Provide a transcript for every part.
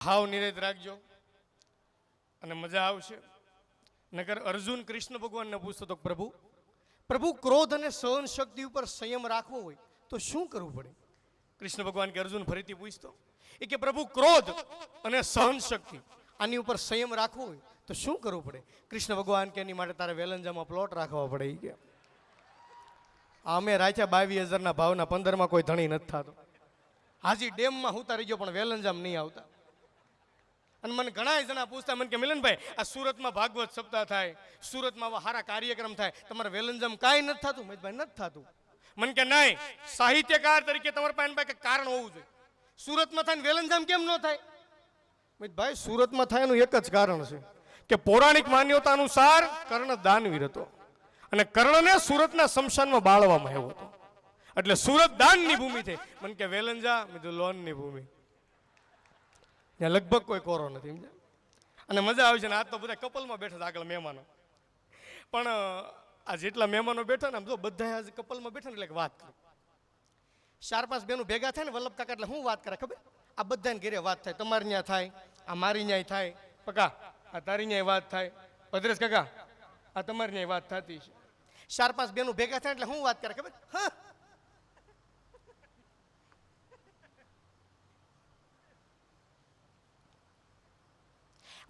હાવ નિરેત રાખજો અને મજા આવશે. નકર અર્જુન કૃષ્ણ ભગવાનને પૂછતો તો, પ્રભુ ક્રોધ અને સહન શક્તિ ઉપર સંયમ રાખવો હોય તો શું કરવું પડે? કૃષ્ણ ભગવાન કે અર્જુન ફરીથી પૂછતો એ કે પ્રભુ ક્રોધ અને સહન શક્તિ આની ઉપર સંયમ રાખવો હોય તો શું કરવું પડે? કૃષ્ણ ભગવાન કે એની માટે તારે વેલંજામાં પ્લોટ રાખવા પડે. એ કે અમે રાખ્યા 22,000 ભાવના 15 કોઈ ધણી નથી થતો. હાજી ડેમમાં હું તારી ગયો પણ વેલંજામ નહીં આવતા. અને મને ઘણા જણા પૂછતા, મને કે મિલનભાઈ આ સુરતમાં ભાગવત સપ્તાહ થાય, સુરતમાં આવા સારા કાર્યક્રમ થાય, તમારે વેલંજામ કાંઈ નથી થતું? મેં ભાઈ નથી થતું. મને કે નહીં, સાહિત્યકાર તરીકે તમારા પાસે કારણ હોવું જોઈએ. સુરતમાં થાય ને વેલંજામ કેમ ન થાય? મેં ભાઈ સુરતમાં થાય એનું એક જ કારણ છે કે પૌરાણિક માન્યતા અનુસાર કર્ણ દાનવીર હતો અને કર્ણને સુરતના શમશાનમાં બાળવામાં આવ્યો હતો. એટલે સુરત દાનની ભૂમિ થઈ. મને કે વેલંજા, મેં તો લોનની ભૂમિ. ત્યાં લગભગ કોઈ કોરો નથી. અને મજા આવે છે ને. આજ તો બધા કપલમાં બેઠા આગળ મહેમાનો, પણ આ જેટલા મહેમાનો બેઠા ને જો બધા આજ કપલમાં બેઠા ને એટલે વાત કરે. 4-5 બેનું ભેગા થાય ને વલ્લભ કાકા, એટલે હું વાત કરે ખબર? આ બધાને ઘેરે વાત થાય. તમારી ત્યાં થાય, આ મારી ન્યાય થાય, પકા આ તારી ન્યાય વાત થાય, ભદ્રેશ કાકા આ તમારી ન્યાય વાત થતી છે. 4-5 બેનું ભેગા થાય એટલે હું વાત કરે ખબર? હા,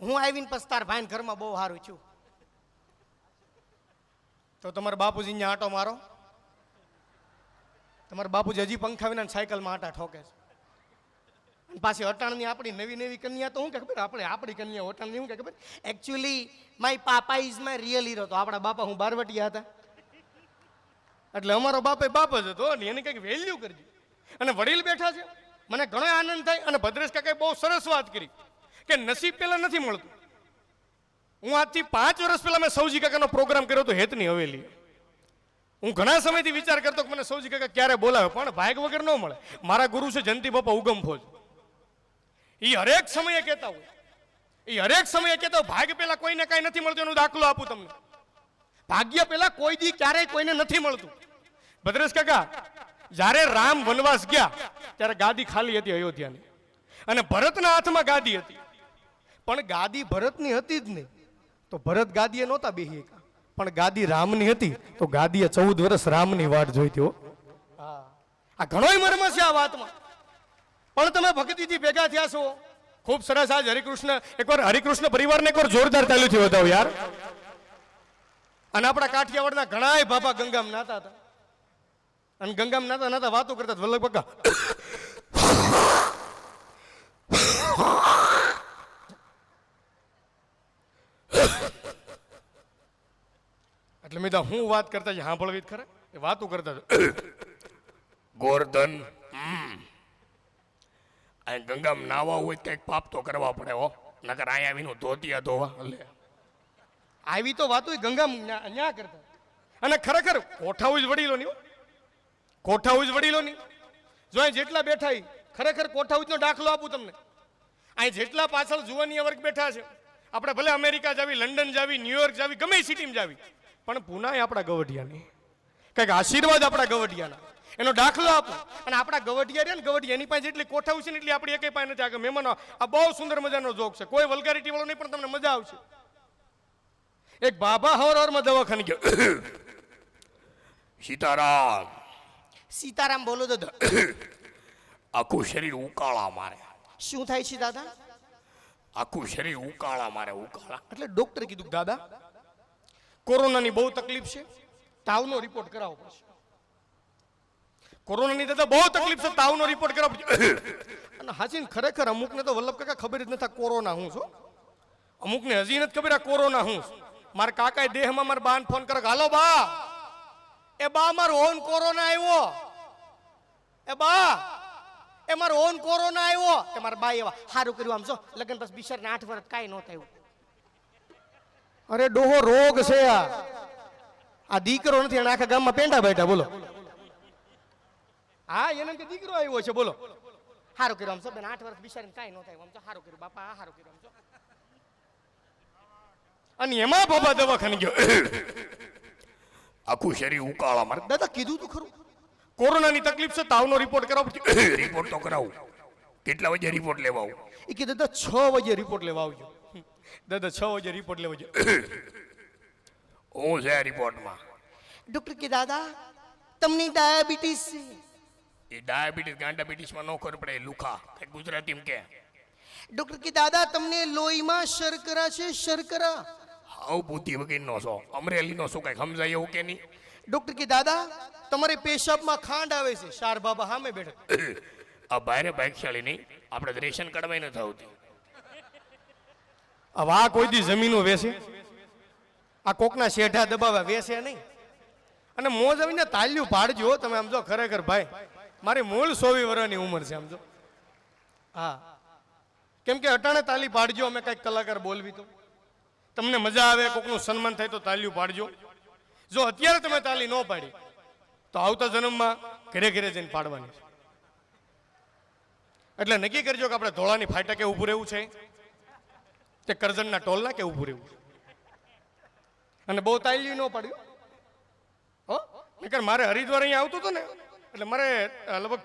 હું આવીને પછી તાર ભાઈ ઘરમાં બહુ સારું છું. તો તમારા બાપુજી અહીંયા આંટો મારો. તમારા બાપુજી હજી પંખા વિના સાયકલમાં આંટા ઠોકે છે. પાછી અટાણની આપણી નવી કન્યા તો શું કે ખબર? આપણી કન્યા અટાણની શું કે ખબર? Actually my papa is my real hero. તો આપણા બાપા હું બારવટિયા હતા એટલે અમારો બાપ એ બાપ જ હતો ને એની કંઈક વેલ્યુ કરજો. અને વડીલ બેઠા છે, મને ઘણો આનંદ થાય. અને ભદ્રેશ કાકાએ બહુ સરસ વાત કરી કે નસીબ પેલા નથી મળતું. હું આજથી 5 વર્ષ પહેલા મેં સૌજી કાકાનો પ્રોગ્રામ કર્યો હતો હેતની હવેલી. હું ઘણા સમયથી વિચાર કરતો કે મને સૌજી કાકા ક્યારે બોલાવે, પણ ભાગ વગર ન મળે. મારા ગુરુ છે જયંતિ બાપા ઉગમ ફોજ. એ હરેક સમયે કહેતા હોય, ભાગ્ય પેલા કોઈને કાંઈ નથી મળતું. એનો દાખલો આપું તમને. ભાગ્ય પેલા કોઈ દી ક્યારેય કોઈને નથી મળતું. ભદ્રેશ કાકા જ્યારે રામ વનવાસ ગયા ત્યારે ગાદી ખાલી હતી અયોધ્યાની, અને ભરતના હાથમાં ગાદી હતી. પણ ગાદી ભરતની હતી જ નહીં તો ભરત ગાદીએ નહોતા બેહી શક્યા. પણ ગાદી રામની હતી તો ગાદીએ 14 વર્ષ રામની વાટ જોઈતી. આ ઘણોય મર્મ છે આ વાતમાં. પણ તમે ભક્તિથી ભેગા થયા છો, ખૂબ સરસ. આજ હરિકૃષ્ણ પરિવારને એકવાર જોરદાર તાલીથી વધાવો યાર. અને આપણા કાઠિયાવાડના ઘણાય બાપા ગંગામ નાતા હતા, અને ગંગામ નાતા વાતો કરતા વલ્લભ કાકા એટલે મેં હું વાત કરતા છે સાંભળવી ખરે? એ વાતો કરતા ગોરધન ગંગામાં નાવા હોય કઈક પાપ તો કરવા પડે હો, નકર અહીંયા આવીને ધોતિયા ધોવા આવી તો વાતો ગંગામાં ન્યા કરતા. અને ખરેખર કોઠાવું જ વડીલોની જો અહીં જેટલા બેઠા ખરેખર કોઠાવું નો દાખલો આપું તમને. અહીં જેટલા પાછળ જુવાનિયા વર્ગ બેઠા છે, આપણે ભલે અમેરિકા જાવી, લંડન જાવી, ન્યુયોર્ક જાવી, ગમે સિટીમાં જાવી, પણ પુના આપણા ગવઢિયાની કંઈક આશીર્વાદ આપણા ગવઢિયાના એનો દાખલો આપો. અને આપણા ગવઢિયા રહ્યા ને ગવઢિયા એની પાસે જેટલી કોઠાવું છે ને એટલી આપણી એકેય પાસે નથી. આગળ મહેમાનો આ બહુ સુંદર મજાનો જોક છે, કોઈ વલ્ગારિટી વાળો નહીં, પણ તમને મજા આવશે. એક બાબા હવારમાં દવાખાને ગયો. સીતારામ બોલો દાદા. આખું શરીર ઉકાળા મારે. શું થાય છે દાદા? આખું શરીર ઉકાળા મારે. ઉકાળા એટલે ડોક્ટરે કીધું દાદા કોરોનાની બહુ તકલીફ છે, તાવનો રિપોર્ટ કરાવવો પડશે. કોરોનાની દાદા બહુ તકલીફ છે, તાવનો રિપોર્ટ કરાવવો પડશે. અને હાચી ખરેખર અમુકને તો વલ્લભ કાકા ખબર જ નથી કોરોના હું છું. અમુકને હજી નથી ખબર આ કોરોના હું. મારા કાકાએ દેહમાં મારા બાને ફોન કરે, હાલો બા, એ બા મારો ઓન કોરોના આવ્યો, એ બા એ મારો ઓન કોરોના આવ્યો. કે મારા બા એવા સારું કર્યું આમ જો લગન બસ બિચારને 8 વર્ષ કાંઈ ન થયું. અરે ડોહો રોગ છે આ દીકરો નથી, અને આખા ગામમાં પેંડા બેઠા. બોલો હા એને કે દીકરો આવ્યો છે. બોલો સારું કર્યું આમ છો બેન, 8 વર્ષ બિચારીને કાંઈ ન થયું. આમ તો સારું કર્યું બાપા, સારું કર્યું આમ છો. અને એમાં બાબા દવાખાને ગયો, આખું શરીર ઉકાળા મારે. દાદા કીધું તો ખરું કોરોનાની તકલીફ છે, તાવનો રિપોર્ટ કરાવો. રિપોર્ટ તો કરાવું. કેટલા વાગે રિપોર્ટ લેવા આવું? એ કે દાદા 6 વાગે રિપોર્ટ લેવા આવજો. દાદા 6 વાગે રિપોર્ટ લેવા આવજો. હું છે રિપોર્ટમાં? ડોક્ટર કે દાદા તમને ડાયાબિટીસ છે. એ ડાયાબિટીસ ગાંડાબિટીસમાં નો ખબર પડે, લુખા કઈ ગુજરાતીમાં કે. ડોક્ટર કે દાદા તમને લોહીમાં શર્કરા છે, શર્કરા. હાવ બુદ્ધિ વગરનો છો, અમરેલીનો શું કઈ સમજાય એવું કે નહીં? ડોક્ટર કે દાદા તમારે પેશાબમાં ખાંડ આવે છે. શાર બાબા સામે બેઠા. આ ભાઈને ભાગશાળી નહીં, આપણે રેશન કઢવાય નથી આવતી. હવે આ કોઈ દી જમીનો વેસે, આ કોકના શેઢા દબાવ્યા વેસે નહીં. અને મોજ આવીને તાલ્યું પાડજો તમે. આમ જો ખરેખર ભાઈ મારી મૂળ 100 વર્ષની ઉંમર છે. આમ જો હા, કેમ કે અટાણે તાલી પાડજો. અમે કઈક કલાકાર બોલવી તો તમને મજા આવે, કોકનું સન્માન થાય તો તાલ્યું પાડજો. જો અત્યારે તમે તાલી ન પાડી તો આવતા જન્મમાં ઘરે ઘરે જઈને પાડવાની છે. એટલે નક્કી કરજો કે આપણે ધોળાની ફાટકે ઊભું રહેવું છે તે કરજણના ટોલના કે ઊભું રહેવું છે. અને બહુ તાલી ન પાડ્યું હો, નકર મારે હરિદ્વાર અહીંયા આવતું હતું ને એટલે મારે લગભગ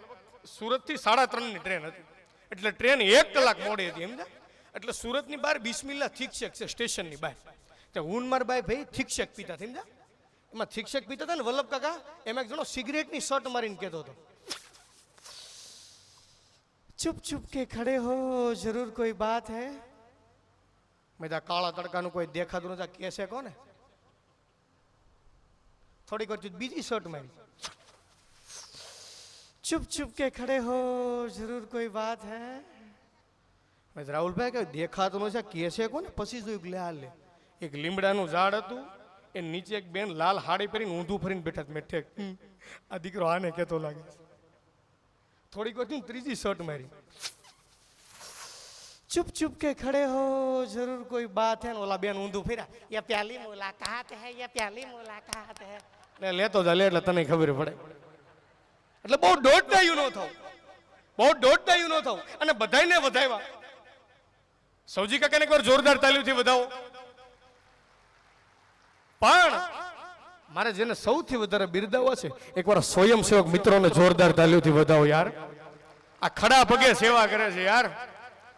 સુરતથી 3:30ની ટ્રેન હતી. એટલે ટ્રેન 1 કલાક મોડી હતી સમજા. એટલે સુરતની બહાર બિસ્મિલ્લા થીકશેક છે સ્ટેશનની બહાર. તે હું મારા ભાઈ થીકશેક પીતા સમજા. એમાં થીકશેક પીતા હતા ને વલ્લભ કાકા, એમાં એક જણો સિગરેટની શર્ટ મારીને કહેતો હતો, ચुप चुप के खड़े हो जरूर कोई बात है. मैं ता काला तड़काનું કોઈ દેખાતું નથી, કેસે કોને. થોડીક વાર બીજી શર્ટ મારી, चुप चुप के खड़े हो जरूर कोई बात है. મેં રાહુલભાઈ કે દેખાતું નથી, કેસે કોને. પછી જોયું લે હાલ લે એક લીમડાનું ઝાડ હતું, એ નીચે એક બેન લાલ હાડી પહેરીને ઊંધું ફરીને બેઠા. મેં ઠેક આ દીકરો આને કહેતો લાગે. થોડીક વાર ત્રીજી શર્ટ મારી, चुप चुप के खड़े हो जरूर कोई बात है. ઓલા બેન ઊંધું ફેર્યા, ये पहली मुलाकात है, ये पहली मुलाकात है. એટલે લેતો જા લે, એટલે તને ખબર પડે. એટલે બહુ દોડડાયું ન થાવ, બહુ દોડડાયું ન થાવ. અને બધાયને વધાવ્યા. સૌજી કાકાને એકવાર જોરદાર તાલીમથી વધાવો. પણ મારે જેને સૌથી વધારે બિરદાવવા છે, એકવાર સ્વયંસેવક મિત્રોને જોરદાર તાલીમથી વધાવો યાર. આ ખડા પગે સેવા કરે છે યાર.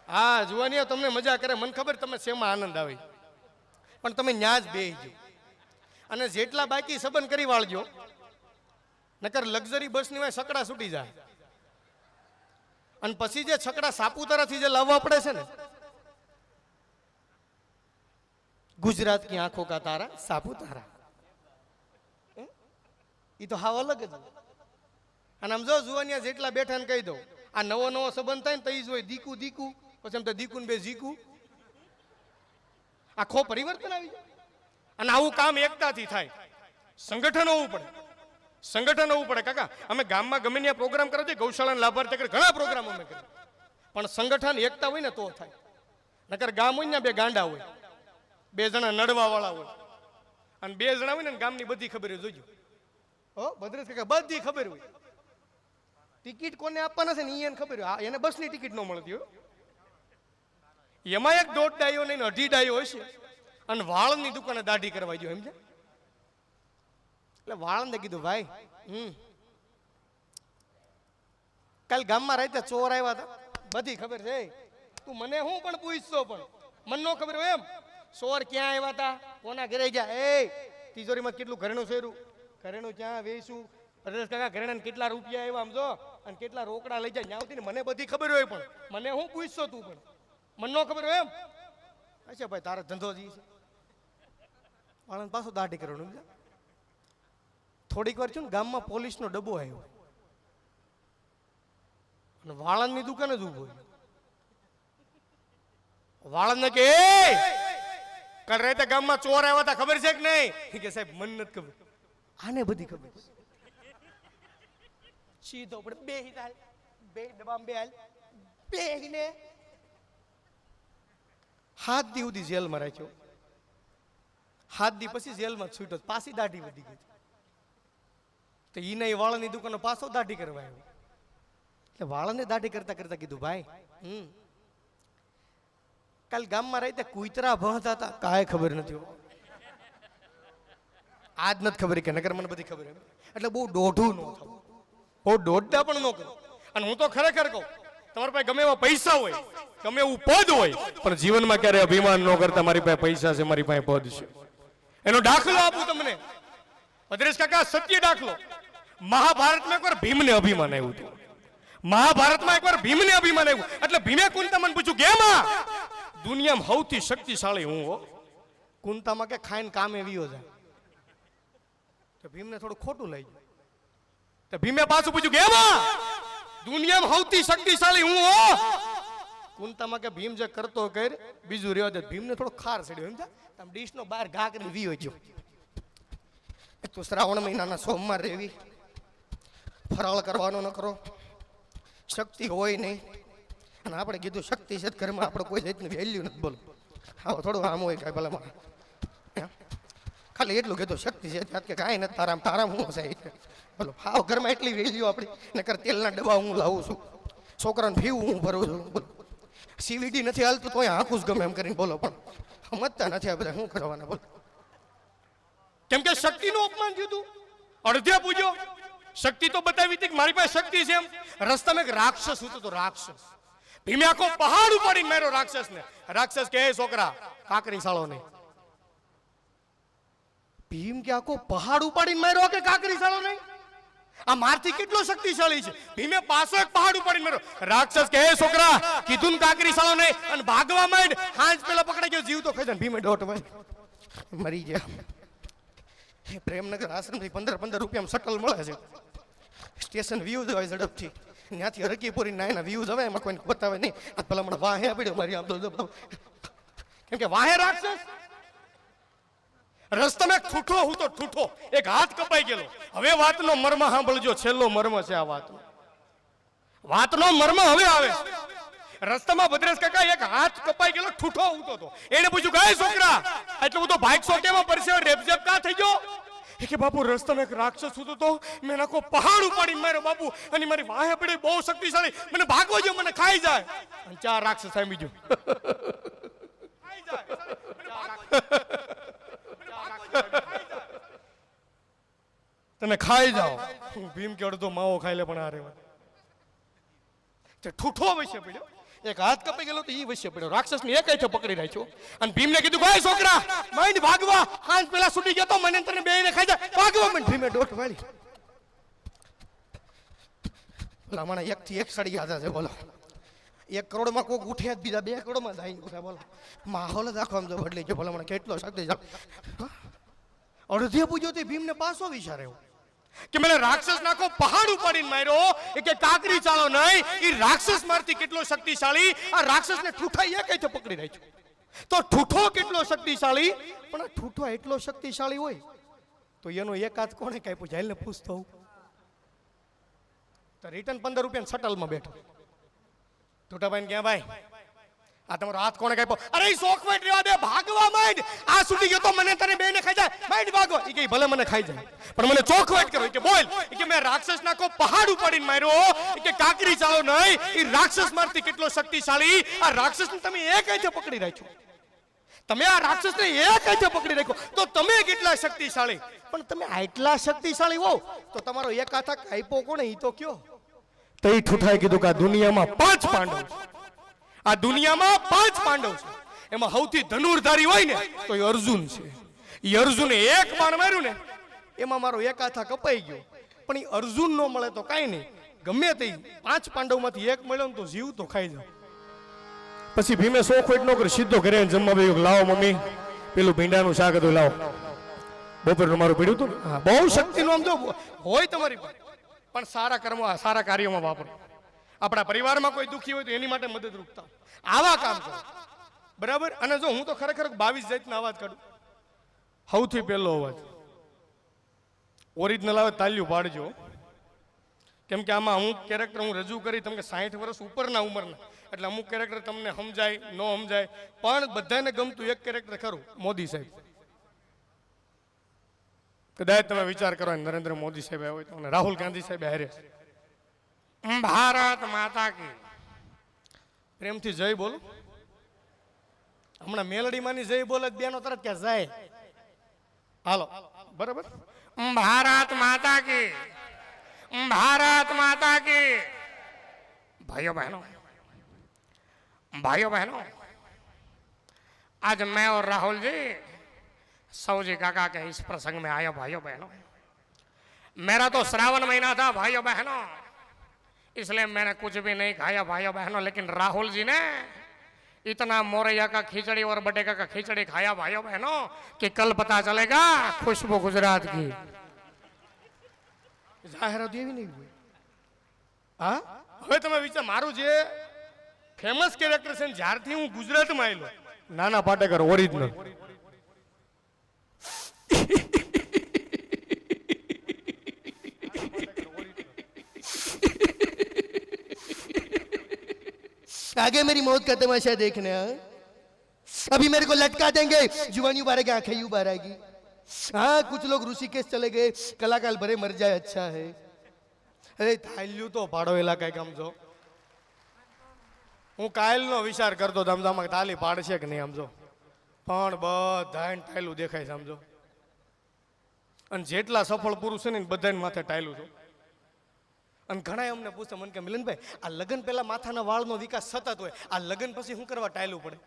હા જુવાની તમને મજા કરે, મને ખબર તમે શેમાં આનંદ આવે, પણ તમે ન્યા જ બેસજો. અને જેટલા બાકી સંબંધ કરી વાળજો, નકર લક્ઝરી બસની વાય છકડા છૂટી જાય. અને પછી જે છકડા સાપુતારાથી જે લાવવા પડે છે ને, ગુજરાત કી આંખો કા તારા સાપુતારા, એ તો હાવ અલગ જ. અને આમ જો જુવાનિયા જેટલા બેઠા ને કહી દઉં, આ નવો નવો સંબંધ થાય ને તો જ હોય દીકુ દીકુ, પછી એમ તો દીકુ ને બે જીકુ, આખો પરિવર્તન આવી જાય. અને આવું કામ એકતાથી થાય. સંગઠન હોવું પડે, સંગઠન હોવું પડે. કાકા અમે ગામમાં ગમે ત્યાં પ્રોગ્રામ કરે છે, ગૌશાળાના લાભાર્થી કરે, ઘણા પ્રોગ્રામ અમે કરીએ, પણ સંગઠન એકતા હોય ને તો થાય. નકર ગામ હોય ને બે ગાંડા હોય, 2 જણા નડવા વાળા હોય, અને 2 જણા હોય ને ગામની બધી ખબર હોય. જોજો હો ભદ્રેશ કાકા, બધી ખબર હોય. ટિકિટ કોને આપવાના છે ને એને ખબર હોય. એને બસની ટિકિટ ન મળતી હોય. એમાં એક 1.5 ડાયો નહીં 2.5 ડાયો હોય છે, અને વાળની દુકાને દાઢી કરવા ગયો સમજે. એટલે વાળને કીધું ભાઈ કાલ ગામમાં રહેતા ચોર આવ્યા હતા, બધી ખબર છે. તું મને હું પણ પૂછતો, પણ મને ન ખબર હોય એમ. ચોર ક્યાં આવ્યા હતા, કોના ઘરે ગયા, એ તિજોરીમાં કેટલું ઘરેણું ફેર્યું, ઘરેણું ક્યાં વેચું, પરેશ કાકા ઘરેણા કેટલા રૂપિયા આવ્યા આમ જો, અને કેટલા રોકડા લઈ જાય આવતી ને મને બધી ખબર હોય, પણ મને હું પૂછતો તું પણ મને ન ખબર હોય એમ. અચ્છા ભાઈ તારો ધંધો જી છે. વાળાને પાછું દાઢી કરવાનું. થોડીક વાર છું ને ગામમાં પોલીસનો ડબ્બો આવ્યો, અને વાળંદની દુકાને જ ઉભો. વાળંદ કે કાલ રાતે ગામમાં ચોર આવ્યા હતા, ખબર છે કે નહીં? કે સાહેબ મને નથી ખબર. આને બધી ખબર. સીધો પડે બે હાલ, બે ડબ્બામાં બે હાલ, બેને 7 દી સુધી જેલમાં રાખ્યો. 7 દી પછી જેલમાં છૂટ્યો, પાછી દાઢી વધી ગઈ. તો ઈને વાળની દુકાને પાછો દાઢી કરવા આવ્યો. એટલે વાળને દાઢી કરતા કરતા કીધું ભાઈ કાલ ગામમાં રહી કુતરા ભણતા હતા, કાંઈ ખબર નથી. આજ નથી ખબર કે નગર મને બધી ખબર. એટલે બહુ દોઢું ન થવું, બહુ દોઢતા પણ ન કરું. અને હું તો ખરેખર કહું તમારી પાસે ગમે એવા પૈસા હોય, ગમે એવું પદ હોય, પણ જીવનમાં ક્યારે અભિમાન ન કરતા મારી પાસે પૈસા છે, મારી પાસે પદ છે. એનો દાખલો આપું તમને, ભદ્રેશ કાકા, સત્ય દાખલો. મહાભારતમાં એકવાર ભીમને અભિમાન આવ્યું હતું. મહાભારતમાં એકવાર ભીમને અભિમાન આવ્યું એટલે ભીમે કુંતામાને પૂછ્યું, કેમાં દુનિયામાં સૌથી શક્તિશાળી હું હો. કુંતામાં કે ખાઈને કામે વિયો જાય. તો ભીમને થોડું ખોટું લઈ ગયું. તો ભીમે પાછું પૂછ્યું, કેમાં દુનિયામાં સૌથી શક્તિશાળી હું હો. કુંતામાં કે ભીમ જે કરતો કર, બીજું રેવા દે. ભીમને થોડો ખાર ચડ્યો, સમજા? આમ ડીશનો બહાર ઘા કરીને વિયો ગયો. તો શ્રાવણ મહિનાના સોમવાર રેવી, ફરાળ કરવાનો ન કરો, શક્તિ હોય નહીં. અને આપણે કીધું શક્તિ છે ઘરમાં, આપણે કોઈ જાતની વેલ્યુ નથી. બોલો આવો થોડું આમ હોય કાંઈ ભલે મારે ખાલી એટલું કીધું શક્તિ છે કે કાંઈ નથી, તારામ તારામ હું છે. બોલો હાવ ઘરમાં એટલી વેલ્યુ આપણી. નકર તેલના ડબ્બા હું લાવું છું, છોકરાને ફીવું હું ભરું છું. બોલો સીવીડી નથી હાલતું તો આખું જ ગમે એમ કરીને બોલો, પણ સમજતા નથી આ બધા. શું કરવાના બોલો? કેમ કે શક્તિનું અપમાન થયું હતું. અડધે પૂછ્યો, શક્તિ તો બતાવી હતી કે મારી પાસે શક્તિ છે એમ. રસ્તામાં એક રાક્ષસ હતો, તો રાક્ષસ ભીમે આખો પહાડ ઉપાડીને માર્યો રાક્ષસને. રાક્ષસ કે છોકરા કાકરી સાળો નહીં. ભીમ કે આખો પહાડ ઉપાડીને માર્યો કે કાકરી સાળો નહીં? આ મારથી કેટલો શક્તિશાળી છે. ભીમે પાછો એક પહાડ ઉપાડીને માર્યો. રાક્ષસ કે છોકરા કીધું ને કાકરી સાળો નહીં, અને ભાગવા માંડ. હાંજ પેલા પકડાઈ ગયો, જીવ તો ખાઈ જાય. ભીમે દોટ મરી ગયા. પ્રેમનગર આશ્રમથી 15 રૂપિયામાં શટલ મળે છે. સ્ટેશન વ્યૂ જ હોય ઝડપથી. ત્યાંથી હરકીપુરી નાયના વ્યૂ જ હવે, એમાં કોઈને બતાવે નહીં. આ પેલા મને વાહે પડ્યો મારી આમ તો, કેમ કે વાહે રાક્ષસ. રસ્તામાં એક ઠૂઠો હું તો ઠૂઠો, એક હાથ કપાઈ ગયેલો. હવે વાતનો મર્મ સાંભળજો, છેલ્લો મર્મ છે આ વાતનો. વાતનો મર્મ હવે આવે. રસ્તામાં ભદ્રેશ કાકા એક હાથ કપાઈ ગયેલો ઠૂઠો ઉતો હતો. એને પૂછ્યું, ગાય છોકરા એટલે હું તો બાઇક સોકેમાં પરસે રેપઝેપ કા થઈ ગયો? કે બાપુ રસ્તામાં એક રાક્ષસ ઉતો તો, મેં આખો પહાડ ઉપાડીને માર્યો બાપુ, અને મારી વાહે પડી બહુ શક્તિશાળી, મને ભાગવો જો, મને ખાઈ જાય. અને 4 રાક્ષસ આવી ગયો. તમે ખાઈ જાઓ. ભીમ કે અડધો માવો ખાઈ લે, પણ આ રેવા તે ઠૂઠો વચ્ચે પડ્યો. એક હાથ કપાઈ ગયેલો તો ઈ વચ્ચે પડ્યો. રાક્ષસને એક હાથે પકડી રાખ્યો અને ભીમને કીધું, ગાય છોકરા માંડ ભાગવા, હાંજ પેલા છૂટી ગયો તો મને તને બેયને ખાઈ જાય, ભાગવા માંડ. ભીમે દોટ વાળી. બોલા મને 1 થી 1 સડી ગયા છે. બોલો 1 કરોડમાં કોક ઉઠે, બીજા 2 કરોડમાં જાય ઉઠે. બોલો માહોલ જ આખો આમ જો બદલી ગયો. બોલો મને કેટલો શક્તિ. અડધે પૂછ્યો તે ભીમને પાછો વિચાર આવ્યો કે મને રાક્ષસ નાખો પહાડ ઉપાડીને માર્યો, એ કે કાકરી ચાલો નહીં. એ રાક્ષસ મારથી કેટલો શક્તિશાળી. આ રાક્ષસને ઠૂઠાઈ એક હાથે પકડી રાખ્યો. તો ઠૂઠો કેટલો શક્તિશાળી. પણ આ ઠૂઠો એટલો શક્તિશાળી હોય તો એનો એક હાથ કોણે કાપ્યો? જાયલને પૂછતો હું. તો રિટર્ન 15 રૂપિયા શટલમાં બેઠો. ઠૂઠાભાઈ ક્યાં ભાઈ આ તમારો હાથ કોણે કાપ્યો? અરે શોખવટ રહેવા દે, ભાગવા માંડ. આ સુધી ગયો તો મને તને બેને ખાઈ જાય, માંડ ભાગો. એ કે ભલે મને ખાઈ જાય, પણ મને ચોખવટ કરો. કે બોલ. કે મેં રાક્ષસ નાખો પહાડ ઉપાડીને માર્યો. કે કાકરી ચાલો નહીં. એ રાક્ષસ મારથી કેટલો શક્તિશાળી. આ રાક્ષસને તમે એક હાથે પકડી રાખ્યો. તમે આ રાક્ષસને એક હાથે પકડી રાખ્યો તો તમે કેટલા શક્તિશાળી. પણ તમે આટલા શક્તિશાળી હો તો તમારો એક હાથ કાપ્યો કોણે? ઈ તો કયો. તો ઈ ઠૂઠાએ કીધું કે આ દુનિયામાં 5 પાંડવ છે. આ દુનિયામાં 5 પાંડવ છે. એમાં સૌથી ધનુર્ધારી હોય ને તો એ અર્જુન છે. એ અર્જુને એક બાણ માર્યું ને એમાં મારો એક હાથ કપાઈ ગયો. પણ એ અર્જુન નો મળે તો કાંઈ નહીં, ગમે તે 5 પાંડવમાંથી એક મળ્યો ને તો જીવ તો ખાઈ જાવ. પછી ભીમે શોખવટ ન કરી, સીધો ઘરે જમવા બેઠો. લાવો મમ્મી પેલું ભીંડાનું શાક હતું, લાવો. બપોરનું મારું પીડ્યું હતું. હા, બહુ શક્તિનું આમ જો હોય તમારી પાસે, પણ સારા કર્મ સારા કાર્યોમાં વાપરો. આપણા પરિવારમાં કોઈ દુખી હોય તો એની માટે મદદરૂપ થાવ. આવા કામ કરો, બરાબર. અને જો હું તો ખરેખર 22 જાતના અવાજ કાઢું. સૌથી પહેલો અવાજ ઓરિજિનલ આવે તાલ્યું પાડજો. કેમ કે આમાં અમુક કેરેક્ટર હું રજૂ કરી તમને 60 વર્ષ ઉપરના ઉંમરના, એટલે અમુક કેરેક્ટર તમને સમજાય ન સમજાય, પણ બધાને ગમતું એક કેરેક્ટર ખરું, મોદી સાહેબ. કદાચ તમે વિચાર કરો નરેન્દ્ર મોદી સાહેબ આવ્યો હોય તો રાહુલ ગાંધી સાહેબ હારે ભારત માતા કી પ્રેમથી જય બોલો. હમણાં મેલડીમાંની જય બોલે બેનો તરત ક્યાં જાય. હાલો બરાબર. ભારત માતા કી, ભારત માતા કી. ભાઈઓ બહેનો भाइयों बहनों, आज मैं और राहुल जी सौजी काका के इस प्रसंग में आया। भाइयों बहनों, मेरा तो श्रावण महीना था भाइयों बहनों, इसलिए मैंने कुछ भी नहीं खाया भाइयों बहनों। लेकिन राहुल जी ने इतना मोरैया का खिचड़ी और बटेका का खिचड़ी खाया भाइयों बहनों कि कल पता चलेगा खुशबू गुजरात की। જાહેરાત એવી નહીં હોય. હા, હવે તમે વિચાર, મારું જે ફેમસ કેરેક્ટર છે ને, જ્યારથી હું ગુજરાતમાં આવેલો, નાના પાટેકર ઓરિજિનલ, आगे मेरी मौत का तमाशा देखना, अभी मेरे को लटका देंगे, जुबानी उबारेगी, आंखें ही उबारेगी. हाँ, कुछ लोग ऋषिकेश चले गए, कलाकाल भरे मर जाए अच्छा है. अरे थाइल्यू तो पाड़ो इलाका काम जो હું કાયલનો વિચાર કરતો હતો, સમજો આમાં તાલી પાડશે કે નહીં સમજો, પણ બધાને ટાયલું દેખાય છે સમજો. અને જેટલા સફળ પુરુષ છે ને બધાને માથે ટાયલું છે. અને ઘણા અમને પૂછે મને કે મિલનભાઈ, આ લગ્ન પહેલા માથાના વાળનો વિકાસ સતત હોય, આ લગ્ન પછી શું કરવા ટાયલું પડે?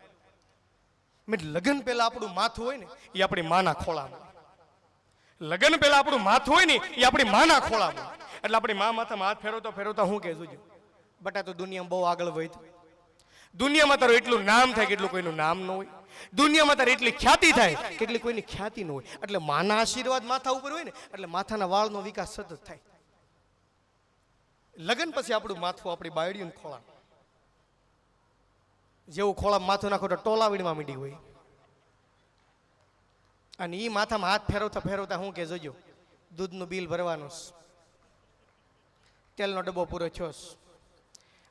મેં લગ્ન પહેલા આપણું માથું હોય ને એ આપણી માના ખોળામાં, લગ્ન પહેલા આપણું માથું હોય ને એ આપણી માના ખોળામાં. એટલે આપણી મા માથામાં હાથ ફેરવતા ફેરવતા હું કે જોજો, બટા તો દુનિયામાં બહુ આગળ વધી, દુનિયામાં તારું એટલું નામ થાય કે એટલું કોઈનું નામ ન હોય, દુનિયામાં તારી એટલી ખ્યાતિ થાય કે એટલી કોઈની ખ્યાતિ ન હોય. એટલે માના આશીર્વાદ માથા ઉપર હોય ને એટલે માથાના વાળનો વિકાસ સતત થાય. લગ્ન પછી આપણું માથું આપણી બાયડીનું ખોળા, જેવું ખોળા માથું નાખો તો ટોલાવીડમાં મીડી હોય. અને એ માથામાં હાથ ફેરવતા ફેરવતા હું કે જોજો, દૂધનું બિલ ભરવાનું, તેલનો ડબ્બો પૂરો થયો.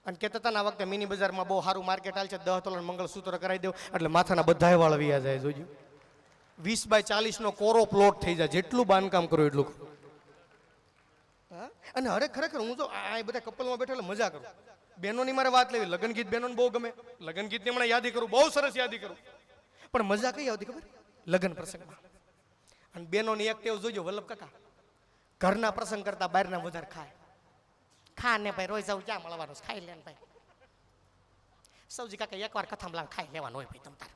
અને કહેતા હતા આ વખતે મિની બજારમાં બહુ સારું માર્કેટ હાલ છે, 10 તોલાનું મંગળસૂત્ર કરાવી દેવું એટલે માથાના બધાય વાળ વ્યા જાય. જોજો 20 બાય 40 નો કોરો પ્લોટ થઈ જાય, જેટલું બાંધકામ કરો એટલું. અને અરે ખરેખર હું તો આ બધા કપલમાં બેઠા એટલે મજા કરું. બહેનોની મારે વાત લેવી, લગ્ન ગીત બહેનોને બહુ ગમે, લગ્ન ગીતની હમણાં યાદી કરું, બહુ સરસ યાદી કરું. પણ મજા કઈ આવતી ખબર? લગ્ન પ્રસંગમાં. અને બહેનોની એક ટેવ જોજો વલ્લભ કાકા, ઘરના પ્રસંગ કરતા બહારના વધારે ખાય. ખા ને ભાઈ, રોજ જાવ ક્યાં મળવાનું, ખાઈ લે ભાઈ. સૌજી કાકા એકવાર કથામાં લાવ ખાઈ લેવાનું હોય ભાઈ, તમ તાર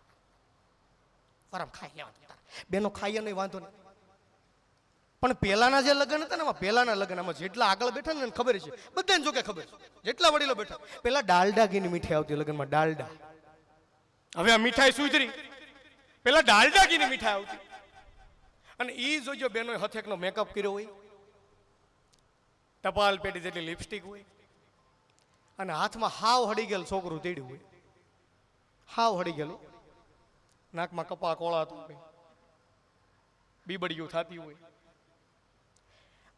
વરમ ખાઈ લેવાનું તમ તાર. બેનો ખાઈએ નહીં વાંધો નહીં. પણ પહેલાના જે લગ્ન હતા ને, એમાં પહેલાના લગ્ન આમાં જેટલા આગળ બેઠા ને ખબર છે, બધાને જો કે ખબર છે, જેટલા વડીલો બેઠા, પેલા ડાલડા ઘીની મીઠાઈ આવતી લગ્નમાં, ડાલડા. હવે આ મીઠાઈ સુધરી, પેલા ડાલડા ઘીની મીઠાઈ આવતી. અને ઈ જોજો બેનો હથેકનો મેકઅપ કર્યો હોય, ટપાલ પેટી જેટલી લિપસ્ટિક હોય, અને હાથમાં હાવ હડી ગયેલ છોકરું તેડ્યું હોય, હાવ હડી ગયેલું, નાકમાં કપા કોળા હોય, બીબડીયું થતી હોય.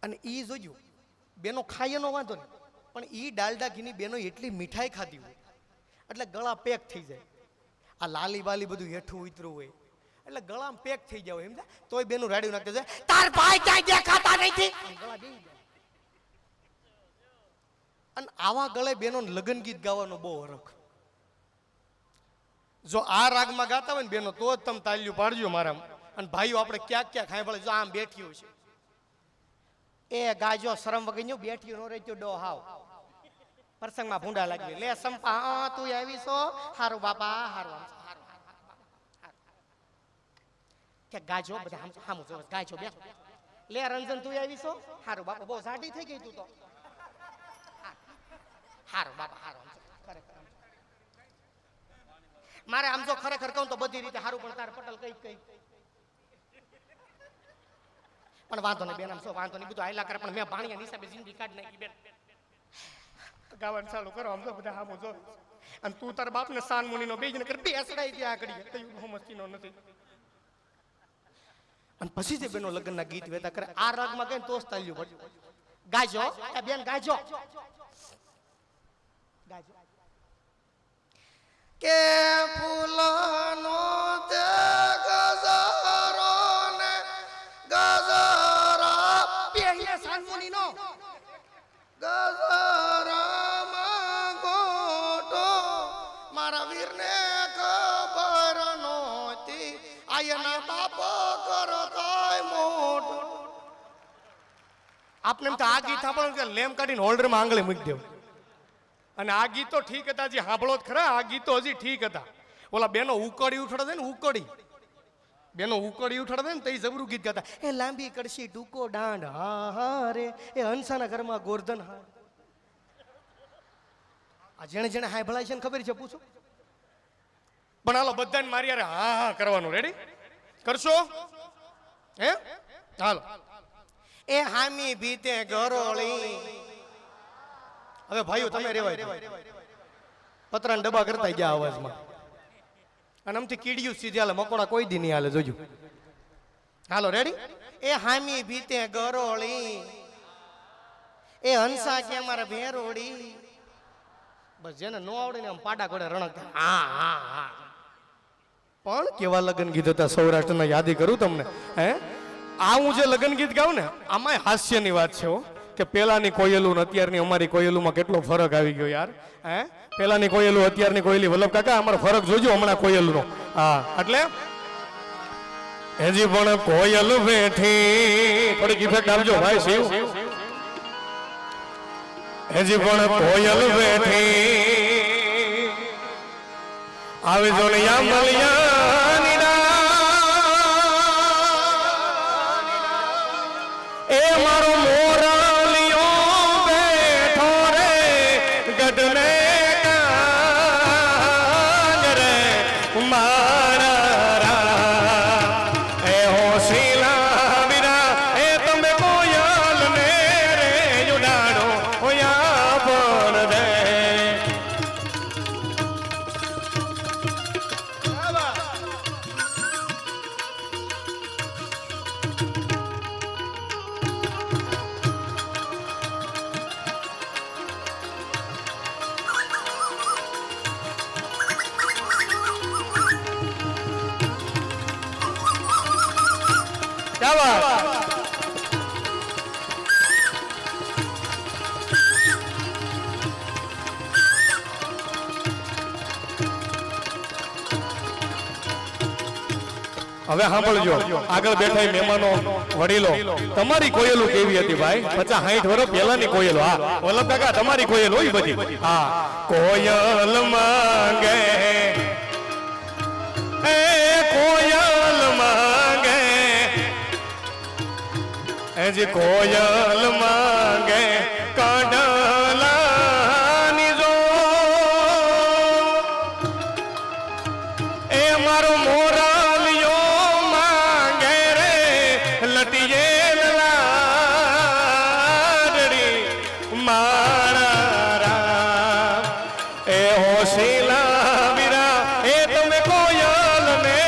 અને ઈ જોજો બેનો ખાઈનો વાંધો નહીં, પણ ઈ ડાલડા ઘીની બેનો એટલી મીઠાઈ ખાધી હોય એટલે ગળા પેક થઈ જાય. આ લાલી બાલી બધું હેઠું ઉતરું હોય એટલે ગળામાં પેક થઈ જાય એમ, તોય બેનું રાડ્યું નાખી જાય, તાર ભાઈ ક્યાંય દેખાતા નથી, ગળા બેહી જાય. અને આવા ગળે બેનો લગ્ન ગીત ગાવાનો બહુ હરખ. જો આ રાગમાં ગાતા હોય ને બેનો તો જ તમે તાલ્યું પાડજો મારા. અને ભાઈઓ આપણે ક્યાંક ક્યાંક ખાઈ પડે, જો આમ બેઠી છે એ ગાજો શરમ વગર બેઠી નો રહેજો ડો હાવ પ્રસંગમાં ભૂંડા લાગી લે સંપા તું આવી છો, હારું બાપા હારું કે ગાજો બધા હામું જો ગાજો બે લે રંજન તું આવી છો, હારું બાપા બહુ સાડી થઈ ગઈ તું તો, હારું બાપા હારું. ખરેખર મારે આમ જો ખરેખર કહું તો બધી રીતે હારું, પણ તાર પટલ કઈ કઈ પણ વાંધો નહીં બેન, આમ શું વાંધો નહીં, બધું આયલા કરે, પણ મેં ભાણિયા હિસાબે જિંદગી કાઢી નાખી બેન. ગાવાનું ચાલુ કરો આમ તો બધા હામું જો. અને તું તાર બાપને સાન મુનિનો બેજને કર બેસડાઈ દે આ ઘડીએ, કયું સમજતીનો નથી. અને પછી જે બેનો લગ્નના ગીત વેતા કરે આ રાગમાં કઈ તો જ તાલ્યું પડ્યું. ગાજો એ બેન ગાજો ગાજો કે ફૂલનો તે ગજરો ને ગજરા બેહીને સાનમુનિનો ગજરામાં ગોટો મારા વીરને ખબર નહોતી આયના બાપો કરતાય મોટો. આપને એમ તો આ ગીત આપણને લેમ કાઢીને હોલ્ડરમાં આંગળી મૂકી દેવું. અને આ ગીતો ઠીક હતા, હજી સાંભળો જ ખરા, આ ગીતો હજી ઠીક હતા. ઓલા બેનો ઉકળી ઉઠાડે ને, ઉકળી બેનો ઉકળી ઉઠાડે ને તો એ જબરું ગીત ગાતા, એ લાંબી કડશી ટૂંકો દાંડ હા હા રે, એ હંસાના ઘરમાં ગોરધન હા. આ જેણે જેણે હાય ભળાય છે ને ખબર છે, પૂછો. પણ હાલો બધાને મારી યાર હા હા કરવાનું, રેડી કરશો હે? હાલો. એ હામી ભીતે ગરોળી. હવે ભાઈઓ તમે રેવાય, પતરાના ડબ્બા કરતા ગયા અવાજમાં, અને આમથી કીડિયું સીધી હાલે, મકોડા કોઈ દી નહીં હાલે, જોજો. હાલો રેડી. એ હામી ભીતે ગરોળી, એ હંસા કે અમારા ભેરોડી. બસ જેને નો આવડે ને આમ પાડા ઘોડે રણકતા હા હા હા. પણ કેવા લગ્ન ગીત હતા સૌરાષ્ટ્રના, યાદી કરું તમને. હે આ હું જે લગ્ન ગીત ગાઉં ને આમાં હાસ્યની વાત છે હો, કે પેલાની કોયલું ને અત્યારની અમારી કોયલુમાં કેટલો ફરક આવી ગયો યાર. હે પેલાની કોયલું અત્યારની કોયલી, વલ્લભ કાકા અમારો ફરક જોજો હમણાં કોયલનો. હા એટલે હજી પણ કોયલ બેઠી, થોડીક ઇફેક્ટ આપજો ભાઈ શિવ. હજી પણ કોયલ બેઠી આવી જો ને યામલિયાની એ મારો મોરાલિયો બેઠો રે ગઢને કાંગરે મારા એ હોશીલા વીરા એ તમે કોયલ ને રે ઉડાડો હોયા પણ દે. ક્યા વાત. હવે સાંભળજો, આગળ બેઠા મહેમાનો વડીલો, તમારી કોયલું કેવી હતી ભાઈ? 50-60 વર્ષ પહેલાની કોયલો. હા વલ્લભ કાકા તમારી કોયલ હોય બધી. હા કોયલ માંગે એ કોયલ માંગે, હજી કોયલ માંગે કાઢલાની જો એ મારો મોરાલિયો માંગે રે લટિયેલ લાડડી મારા રામ એ હોશીલા વીરા એ તમે કોયલ ને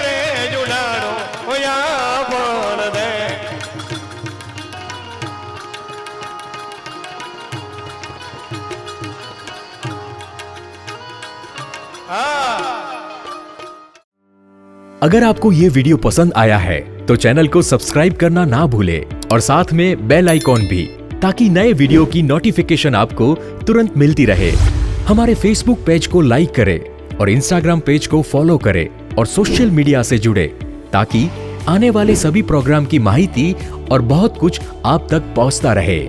રે જુડાડો હોયા પણ દે. अगर आपको ये वीडियो पसंद आया है तो चैनल को सब्सक्राइब करना ना भूलें और साथ में बेल आइकॉन भी, ताकि नए वीडियो की नोटिफिकेशन आपको तुरंत मिलती रहे. हमारे फेसबुक पेज को लाइक करें और इंस्टाग्राम पेज को फॉलो करें और सोशल मीडिया से जुड़े, ताकि आने वाले सभी प्रोग्राम की माहिती और बहुत कुछ आप तक पहुंचता रहे.